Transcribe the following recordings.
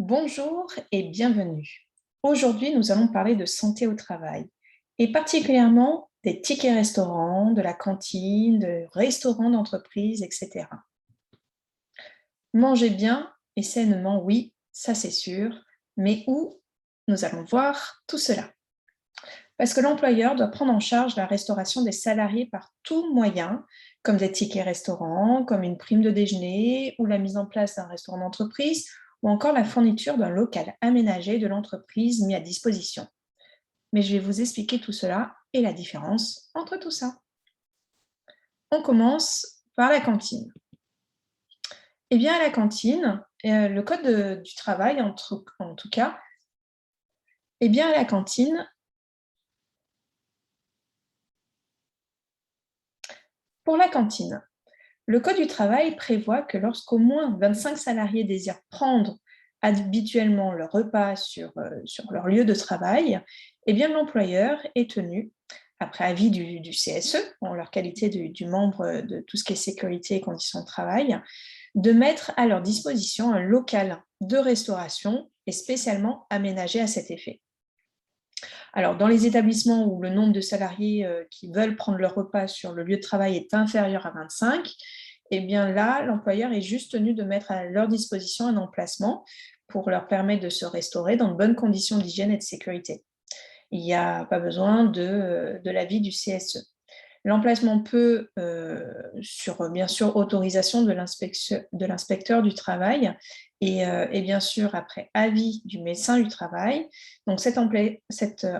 Bonjour et bienvenue. Aujourd'hui, nous allons parler de santé au travail et particulièrement des tickets restaurants, de la cantine, de restaurants d'entreprise, etc. Manger bien et sainement, oui, ça c'est sûr, mais où? Nous allons voir tout cela. Parce que l'employeur doit prendre en charge la restauration des salariés par tout moyen, comme des tickets restaurants, comme une prime de déjeuner ou la mise en place d'un restaurant d'entreprise ou encore la fourniture d'un local aménagé de l'entreprise mis à disposition. Mais je vais vous expliquer tout cela et la différence entre tout ça. On commence par la cantine. Eh bien, à la cantine, le code du travail, en tout cas, eh bien, à la cantine, pour la cantine, le Code du travail prévoit que lorsqu'au moins 25 salariés désirent prendre habituellement leur repas sur leur lieu de travail, eh bien l'employeur est tenu, après avis du CSE, en leur qualité du membre de tout ce qui est sécurité et conditions de travail, de mettre à leur disposition un local de restauration et spécialement aménagé à cet effet. Alors, dans les établissements où le nombre de salariés qui veulent prendre leur repas sur le lieu de travail est inférieur à 25, eh bien là, l'employeur est juste tenu de mettre à leur disposition un emplacement pour leur permettre de se restaurer dans de bonnes conditions d'hygiène et de sécurité. Il n'y a pas besoin de l'avis du CSE. L'emplacement peut, sur bien sûr autorisation de l'inspecteur du travail et bien sûr après avis du médecin du travail. Donc cet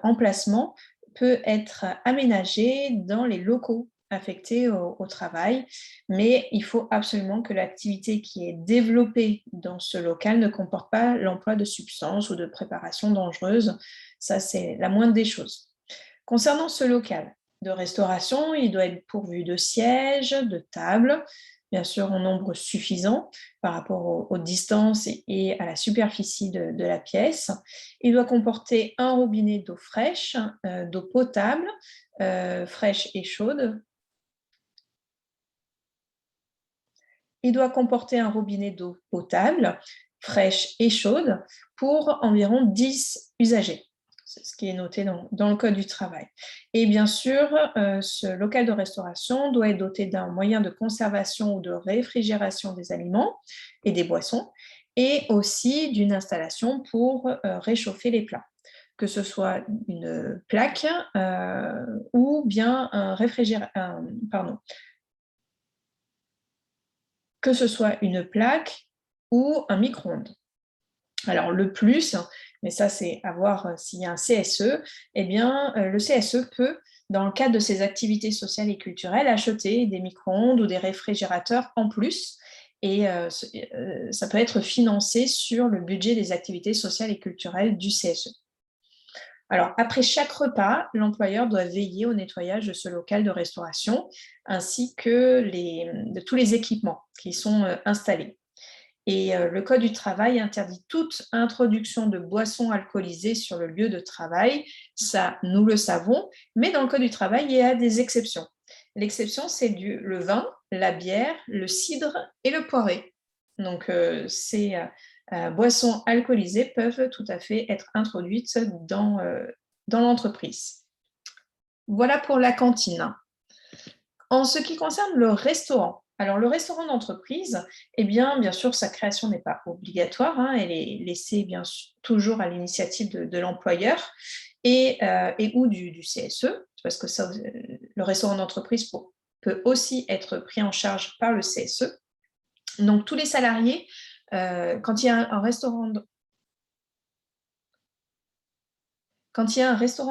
emplacement peut être aménagé dans les locaux affectés au travail, mais il faut absolument que l'activité qui est développée dans ce local ne comporte pas l'emploi de substances ou de préparations dangereuses. Ça, c'est la moindre des choses. Concernant ce local de restauration, il doit être pourvu de sièges, de tables, bien sûr en nombre suffisant par rapport aux distances et à la superficie de la pièce. Il doit comporter un robinet d'eau fraîche, d'eau potable, fraîche et chaude. Il doit comporter un robinet d'eau potable, fraîche et chaude pour environ 10 usagers. C'est ce qui est noté dans le Code du travail. Et bien sûr, ce local de restauration doit être doté d'un moyen de conservation ou de réfrigération des aliments et des boissons, et aussi d'une installation pour réchauffer les plats, que ce soit une plaque ou bien un réfrigérateur, que ce soit une plaque ou un micro-ondes. Alors le plus, mais ça c'est à voir s'il y a un CSE, eh bien le CSE peut, dans le cadre de ses activités sociales et culturelles, acheter des micro-ondes ou des réfrigérateurs en plus, et ça peut être financé sur le budget des activités sociales et culturelles du CSE. Alors, après chaque repas, l'employeur doit veiller au nettoyage de ce local de restauration ainsi que de tous les équipements qui sont installés. Et le Code du travail interdit toute introduction de boissons alcoolisées sur le lieu de travail. Ça, nous le savons, mais dans le Code du travail, il y a des exceptions. L'exception, c'est le vin, la bière, le cidre et le poiré. Donc, ces boissons alcoolisées peuvent tout à fait être introduites dans l'entreprise. Voilà pour la cantine. En ce qui concerne le restaurant, alors le restaurant d'entreprise, eh bien sûr, sa création n'est pas obligatoire, hein, elle est laissée bien sûr, toujours à l'initiative de l'employeur et ou du CSE, parce que ça, le restaurant d'entreprise peut aussi être pris en charge par le CSE. Donc tous les salariés, quand il y a un restaurant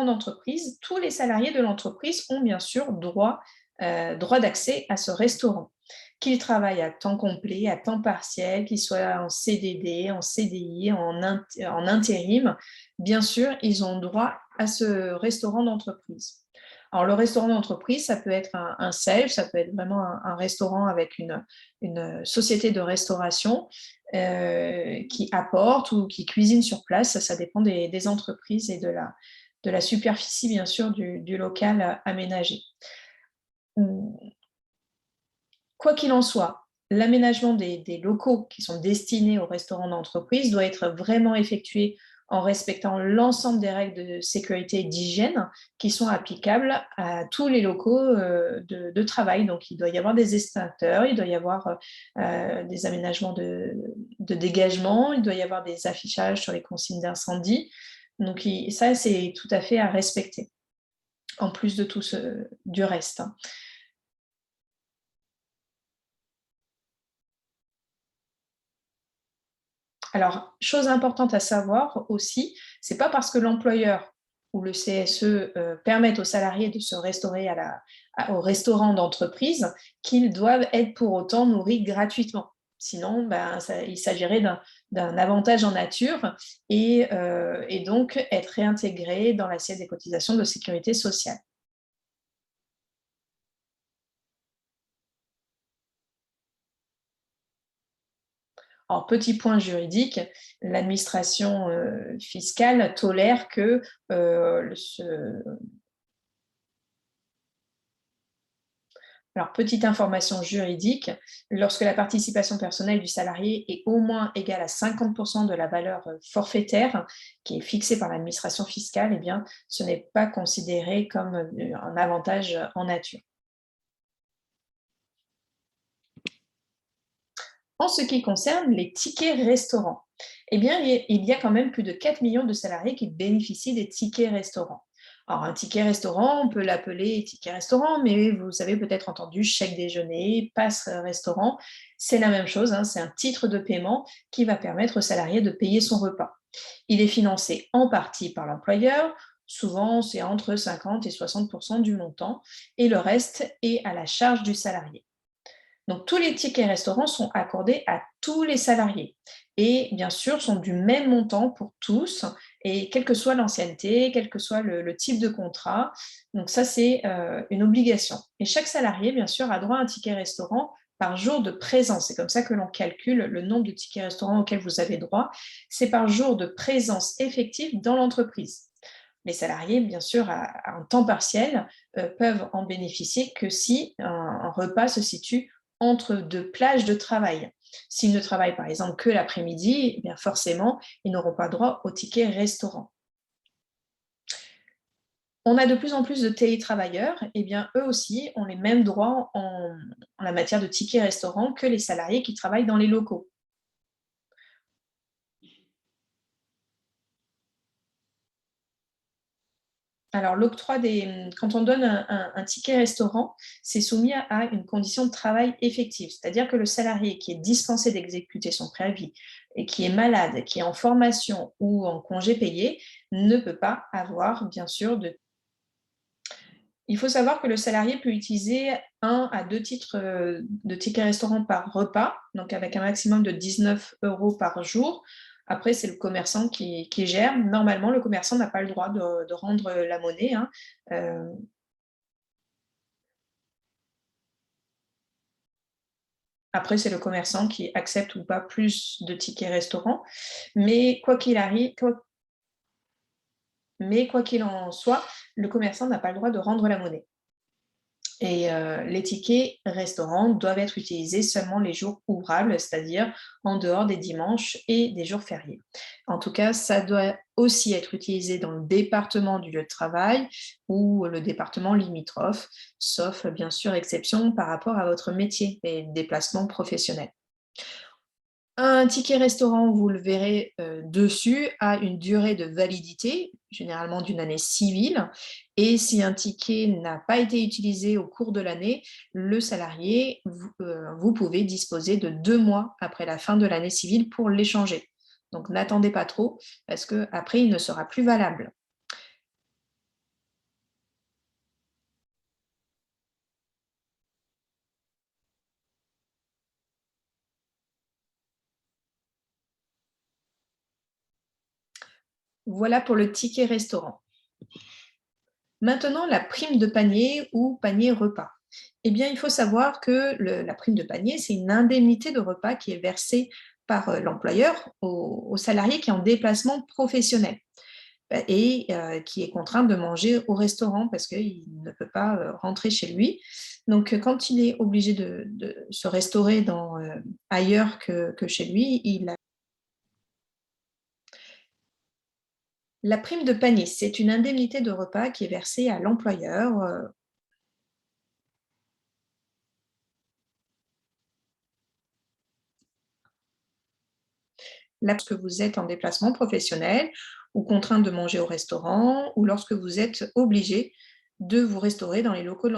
d'entreprise, tous les salariés de l'entreprise ont bien sûr droit d'accès à ce restaurant. Qu'ils travaillent à temps complet, à temps partiel, qu'ils soient en CDD, en CDI, en intérim, bien sûr, ils ont droit à ce restaurant d'entreprise. Alors, le restaurant d'entreprise, ça peut être un self, ça peut être vraiment un restaurant avec une société de restauration qui apporte ou qui cuisine sur place. Ça dépend des entreprises et de la superficie, bien sûr, du local aménagé. Quoi qu'il en soit, L'aménagement des locaux qui sont destinés aux restaurants d'entreprise doit être vraiment effectué en respectant l'ensemble des règles de sécurité et d'hygiène qui sont applicables à tous les locaux de travail. Donc, il doit y avoir des extincteurs, il doit y avoir des aménagements de dégagement, il doit y avoir des affichages sur les consignes d'incendie. Donc, ça, c'est tout à fait à respecter, en plus de tout du reste. Alors, chose importante à savoir aussi, c'est pas parce que l'employeur ou le CSE permettent aux salariés de se restaurer au restaurant d'entreprise qu'ils doivent être pour autant nourris gratuitement. Sinon, ben, il s'agirait d'un avantage en nature et donc être réintégré dans l'assiette des cotisations de sécurité sociale. Alors, petit point juridique, l'administration fiscale tolère que Alors, petite information juridique, lorsque la participation personnelle du salarié est au moins égale à 50% de la valeur forfaitaire qui est fixée par l'administration fiscale, eh bien, ce n'est pas considéré comme un avantage en nature. En ce qui concerne les tickets restaurants, eh bien, il y a quand même plus de 4 millions de salariés qui bénéficient des tickets restaurants. Alors, un ticket restaurant, on peut l'appeler ticket restaurant, mais vous avez peut-être entendu chèque déjeuner, passe restaurant. C'est la même chose, hein, c'est un titre de paiement qui va permettre au salarié de payer son repas. Il est financé en partie par l'employeur, souvent c'est entre 50 et 60% du montant, et le reste est à la charge du salarié. Donc, tous les tickets restaurants sont accordés à tous les salariés et bien sûr sont du même montant pour tous et quelle que soit l'ancienneté, quel que soit le type de contrat. Donc ça, c'est une obligation. Et chaque salarié, bien sûr, a droit à un ticket restaurant par jour de présence. C'est comme ça que l'on calcule le nombre de tickets restaurants auxquels vous avez droit. C'est par jour de présence effective dans l'entreprise. Les salariés, bien sûr, à un temps partiel, peuvent en bénéficier que si un repas se situe entre deux plages de travail. S'ils ne travaillent par exemple que l'après-midi, eh bien forcément, ils n'auront pas droit au ticket restaurant. On a de plus en plus de télétravailleurs, et bien eux aussi ont les mêmes droits en la matière de tickets restaurant que les salariés qui travaillent dans les locaux. Alors, quand on donne un ticket restaurant, c'est soumis à une condition de travail effective, c'est-à-dire que le salarié qui est dispensé d'exécuter son préavis et qui est malade, qui est en formation ou en congé payé, ne peut pas avoir, bien sûr, de... Il faut savoir que le salarié peut utiliser un à deux titres de tickets restaurant par repas, donc avec un maximum de 19 € par jour. Après, c'est le commerçant qui gère. Normalement, le commerçant n'a pas le droit de rendre la monnaie, hein. Euh, Après, c'est le commerçant qui accepte ou pas plus de tickets restaurant. Mais quoi qu'il arrive, quoi qu'il en soit, le commerçant n'a pas le droit de rendre la monnaie. Et les tickets restaurants doivent être utilisés seulement les jours ouvrables, c'est-à-dire en dehors des dimanches et des jours fériés. En tout cas, ça doit aussi être utilisé dans le département du lieu de travail ou le département limitrophe, sauf bien sûr exception par rapport à votre métier et déplacement professionnel. Un ticket restaurant, vous le verrez dessus, a une durée de validité, généralement d'une année civile. Et si un ticket n'a pas été utilisé au cours de l'année, le salarié, vous pouvez disposer de 2 mois après la fin de l'année civile pour l'échanger. Donc n'attendez pas trop, parce qu'après, il ne sera plus valable. Voilà pour le ticket restaurant. Maintenant, la prime de panier ou panier repas. Eh bien, il faut savoir que la prime de panier, c'est une indemnité de repas qui est versée par l'employeur au salarié qui est en déplacement professionnel et qui est contraint de manger au restaurant parce qu'il ne peut pas rentrer chez lui. Donc, quand il est obligé de se restaurer ailleurs que chez lui, il a la prime de panier, c'est une indemnité de repas qui est versée à l'employeur, lorsque vous êtes en déplacement professionnel ou contraint de manger au restaurant ou lorsque vous êtes obligé de vous restaurer dans les locaux de l'entreprise.